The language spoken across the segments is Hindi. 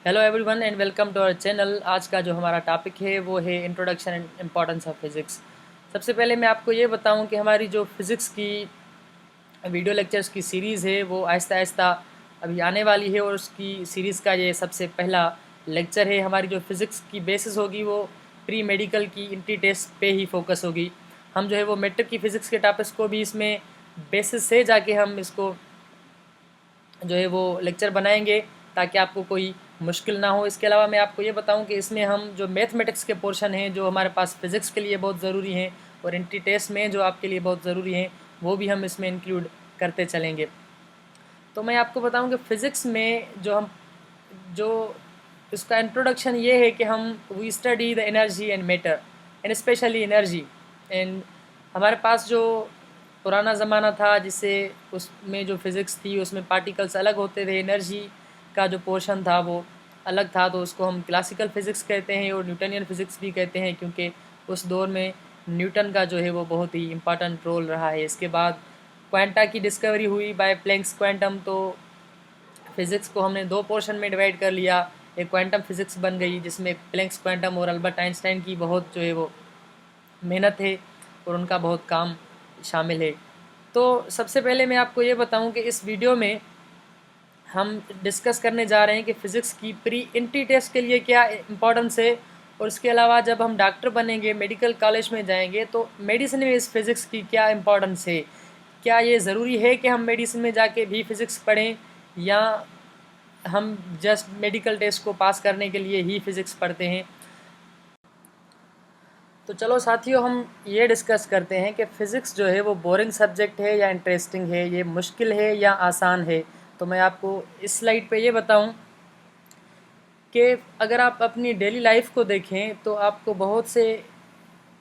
Hello everyone and welcome to our channel. आज का जो हमारा टॉपिक है वो है introduction and importance of physics. सबसे पहले मैं आपको ये बताऊं कि हमारी जो फिज़िक्स की वीडियो लेक्चर्स की सीरीज़ है वो आहिस्ता आहिस्ता अभी आने वाली है और उसकी सीरीज़ का ये सबसे पहला लेक्चर है। हमारी जो फिज़िक्स की बेसिस होगी वो प्री मेडिकल की इंट्री टेस्ट पे ही फोकस होगी। हम जो है वो मेट्रिक की फ़िज़िक्स के टॉपिक्स को भी इसमें बेसिस से जाके हम इसको जो है वो लेक्चर बनाएंगे ताकि आपको कोई मुश्किल ना हो। इसके अलावा मैं आपको ये बताऊं कि इसमें हम जो मैथमेटिक्स के पोर्शन हैं जो हमारे पास फिज़िक्स के लिए बहुत ज़रूरी हैं और एंट्री टेस्ट में जो आपके लिए बहुत ज़रूरी हैं वो भी हम इसमें इंक्लूड करते चलेंगे। तो मैं आपको बताऊं कि फ़िज़िक्स में जो इसका इंट्रोडक्शन ये है कि हम we study the energy and matter and specially energy. And हमारे पास जो पुराना ज़माना था जिससे उसमें जो फिज़िक्स थी उसमें पार्टिकल्स अलग होते थे, एनर्जी का जो पोर्शन था वो अलग था, तो उसको हम क्लासिकल फ़िज़िक्स कहते हैं और न्यूटनियन फ़िज़िक्स भी कहते हैं क्योंकि उस दौर में न्यूटन का जो है वो बहुत ही इम्पोर्टेंट रोल रहा है। इसके बाद क्वांटा की डिस्कवरी हुई बाय प्लैंक्स क्वांटम, तो फिज़िक्स को हमने दो पोर्शन में डिवाइड कर लिया। एक क्वांटम फिज़िक्स बन गई जिसमें प्लैंक्स क्वांटम और अल्बर्ट आइंस्टाइन की बहुत जो है वो मेहनत है और उनका बहुत काम शामिल है। तो सबसे पहले मैं आपको ये बताऊं कि इस वीडियो में हम डिस्कस करने जा रहे हैं कि फ़िज़िक्स की प्री एंट्री टेस्ट के लिए क्या इम्पोर्टेंस है, और इसके अलावा जब हम डॉक्टर बनेंगे, मेडिकल कॉलेज में जाएंगे, तो मेडिसिन में इस फिज़िक्स की क्या इम्पोर्टेंस है। क्या ये ज़रूरी है कि हम मेडिसिन में जाके भी फ़िज़िक्स पढ़ें या हम जस्ट मेडिकल टेस्ट को पास करने के लिए ही फ़िज़िक्स पढ़ते हैं। तो चलो साथियों, हम ये डिस्कस करते हैं कि फ़िज़िक्स जो है वो बोरिंग सब्जेक्ट है या इंटरेस्टिंग है, ये मुश्किल है या आसान है। तो मैं आपको इस स्लाइड पे ये बताऊं कि अगर आप अपनी डेली लाइफ को देखें तो आपको बहुत से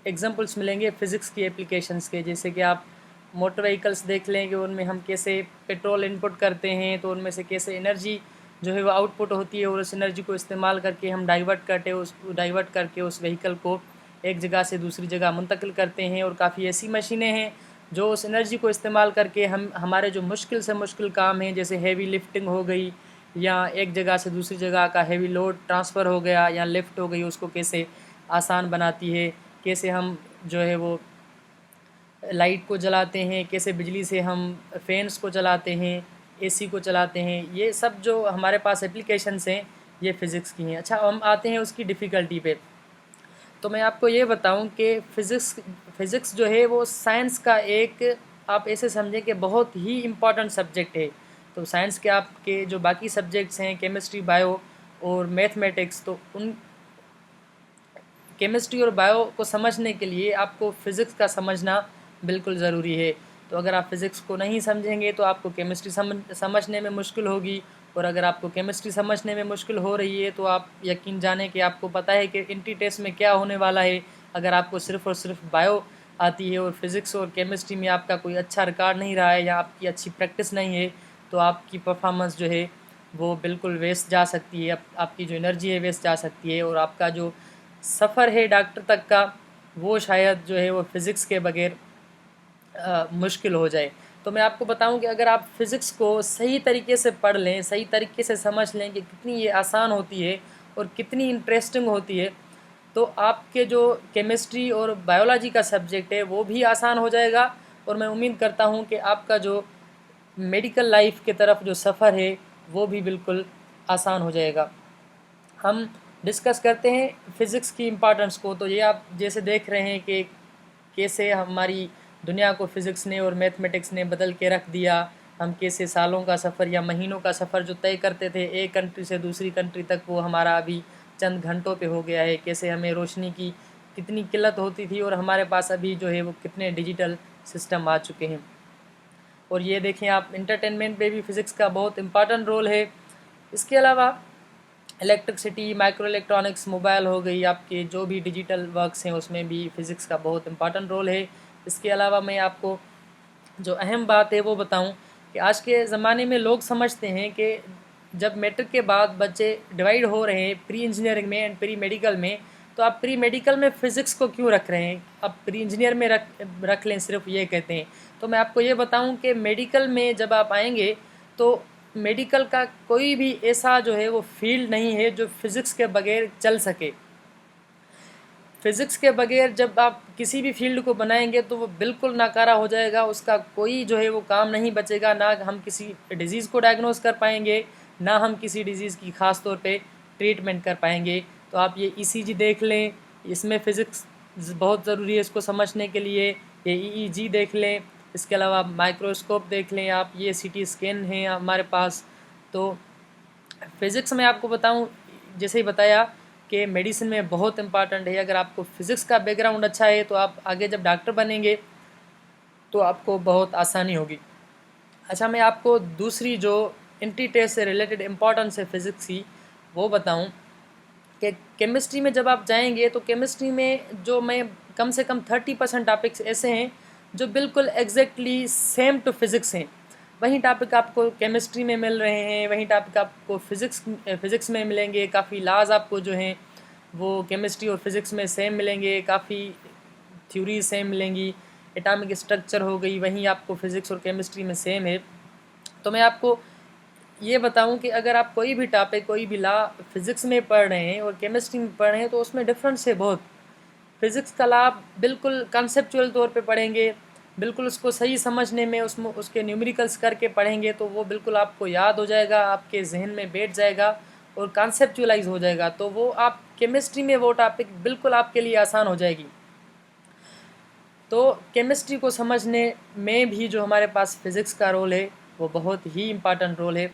एग्जांपल्स मिलेंगे फ़िज़िक्स की एप्लीकेशंस के। जैसे कि आप मोटर व्हीकल्स देख लें कि उनमें हम कैसे पेट्रोल इनपुट करते हैं तो उनमें से कैसे एनर्जी जो है वो आउटपुट होती है और उस एनर्जी को इस्तेमाल करके हम डाइवर्ट करके उस व्हीकल को एक जगह से दूसरी जगह मुंतकिल करते हैं। और काफ़ी ऐसी मशीनें हैं जो उस एनर्जी को इस्तेमाल करके हम हमारे जो मुश्किल से मुश्किल काम हैं जैसे हैवी लिफ्टिंग हो गई या एक जगह से दूसरी जगह का हैवी लोड ट्रांसफ़र हो गया या लिफ्ट हो गई, उसको कैसे आसान बनाती है। कैसे हम जो है वो लाइट को जलाते हैं, कैसे बिजली से हम फैंस को चलाते हैं, एसी को चलाते हैं, ये सब जो हमारे पास एप्लीकेशंस हैं ये फ़िज़िक्स की हैं। अच्छा, हम आते हैं उसकी डिफ़िकल्टी पे। तो मैं आपको ये बताऊं कि फ़िज़िक्स जो है वो साइंस का एक, आप ऐसे समझें कि बहुत ही इम्पॉर्टेंट सब्जेक्ट है। तो साइंस के आपके जो बाकी सब्जेक्ट्स हैं केमिस्ट्री, बायो और मैथमेटिक्स, तो उन केमिस्ट्री और बायो को समझने के लिए आपको फ़िज़िक्स का समझना बिल्कुल ज़रूरी है। तो अगर आप फ़िज़िक्स को नहीं समझेंगे तो आपको केमिस्ट्री समझने में मुश्किल होगी, और अगर आपको केमिस्ट्री समझने में मुश्किल हो रही है तो आप यकीन जानें कि आपको पता है कि एंट्री टेस्ट में क्या होने वाला है। अगर आपको सिर्फ़ और सिर्फ बायो आती है और फिज़िक्स और केमिस्ट्री में आपका कोई अच्छा रिकॉर्ड नहीं रहा है या आपकी अच्छी प्रैक्टिस नहीं है, तो आपकी परफॉर्मेंस जो है वो बिल्कुल वेस्ट जा सकती है। आपकी जो एनर्जी है वेस्ट जा सकती है और आपका जो सफ़र है डॉक्टर तक का वो शायद जो है वो फ़िज़िक्स के बगैर मुश्किल हो जाए। तो मैं आपको बताऊं कि अगर आप फ़िज़िक्स को सही तरीके से पढ़ लें, सही तरीके से समझ लें कि कितनी ये आसान होती है और कितनी इंटरेस्टिंग होती है, तो आपके जो केमिस्ट्री और बायोलॉजी का सब्जेक्ट है वो भी आसान हो जाएगा। और मैं उम्मीद करता हूं कि आपका जो मेडिकल लाइफ की तरफ जो सफ़र है वो भी बिल्कुल आसान हो जाएगा। हम डिस्कस करते हैं फ़िज़िक्स की इम्पोर्टेंस को। तो ये आप जैसे देख रहे हैं कि कैसे हमारी दुनिया को फ़िज़िक्स ने और मैथमेटिक्स ने बदल के रख दिया। हम कैसे सालों का सफ़र या महीनों का सफ़र जो तय करते थे एक कंट्री से दूसरी कंट्री तक, वो हमारा अभी चंद घंटों पे हो गया है। कैसे हमें रोशनी की कितनी किल्लत होती थी और हमारे पास अभी जो है वो कितने डिजिटल सिस्टम आ चुके हैं। और ये देखें आप, इंटरटेनमेंट पे भी फ़िज़िक्स का बहुत इम्पोर्टेंट रोल है। इसके अलावा इलेक्ट्रिसिटी, माइक्रो इलेक्ट्रॉनिक्स, मोबाइल हो गई, आपके जो भी डिजिटल वर्क्स हैं उसमें भी फ़िज़िक्स का बहुत इम्पोर्टेंट रोल है। इसके अलावा मैं आपको जो अहम बात है वो बताऊं कि आज के ज़माने में लोग समझते हैं कि जब मैट्रिक के बाद बच्चे डिवाइड हो रहे हैं प्री इंजीनियरिंग में एंड प्री मेडिकल में, तो आप प्री मेडिकल में फ़िज़िक्स को क्यों रख रहे हैं, आप प्री इंजीनियर में रख लें, सिर्फ ये कहते हैं। तो मैं आपको ये बताऊं कि मेडिकल में जब आप आएंगे तो मेडिकल का कोई भी ऐसा जो है वो फील्ड नहीं है जो फिज़िक्स के बगैर चल सके। फिज़िक्स के बगैर जब आप किसी भी फील्ड को बनाएंगे तो वो बिल्कुल नाकारा हो जाएगा, उसका कोई जो है वो काम नहीं बचेगा। ना हम किसी डिज़ीज़ को डायग्नोस कर पाएंगे, ना हम किसी डिज़ीज़ की ख़ास तौर पे ट्रीटमेंट कर पाएंगे। तो आप ये ईसीजी देख लें, इसमें फ़िज़िक्स बहुत ज़रूरी है इसको समझने के लिए। ये ईईजी देख लें, इसके अलावा माइक्रोस्कोप देख लें आप, ये सीटी स्कैन है हमारे पास। तो फ़िज़िक्स में आपको बताऊं, जैसे ही बताया कि मेडिसिन में बहुत इम्पॉर्टेंट है। अगर आपको फ़िज़िक्स का बैकग्राउंड अच्छा है तो आप आगे जब डॉक्टर बनेंगे तो आपको बहुत आसानी होगी। अच्छा, मैं आपको दूसरी जो एंट्री टेस्ट से रिलेटेड इम्पॉर्टेंस है फ़िज़िक्स की वो बताऊं कि केमिस्ट्री में जब आप जाएंगे तो केमिस्ट्री में जो मैं कम से कम 30% टॉपिक्स ऐसे हैं जो बिल्कुल एग्जैक्टली सेम टू फिज़िक्स हैं। वही टॉपिक आपको केमिस्ट्री में मिल रहे हैं, वही टॉपिक आपको फिज़िक्स में मिलेंगे। काफ़ी लॉज आपको जो हैं वो केमिस्ट्री और फिज़िक्स में सेम मिलेंगे, काफ़ी थ्योरी सेम मिलेंगी। एटॉमिक स्ट्रक्चर हो गई, वहीं आपको फिज़िक्स और केमिस्ट्री में सेम है। तो मैं आपको ये बताऊं कि अगर आप कोई भी टॉपिक, कोई भी लॉ फिज़िक्स में पढ़ रहे हैं और केमिस्ट्री में पढ़ रहे हैं तो उसमें डिफरेंस है बहुत। फिज़िक्स का लॉ आप बिल्कुल कंसेप्चुअल तौर पे पढ़ेंगे, बिल्कुल उसको सही समझने में उसमें उसके न्यूमेरिकल्स करके पढ़ेंगे तो वो बिल्कुल आपको याद हो जाएगा, आपके जहन में बैठ जाएगा और कॉन्सेप्चुअलाइज हो जाएगा। तो वो आप केमिस्ट्री में वो टॉपिक बिल्कुल आपके लिए आसान हो जाएगी। तो केमिस्ट्री को समझने में भी जो हमारे पास फिज़िक्स का रोल है वो बहुत ही इम्पॉर्टेंट रोल है।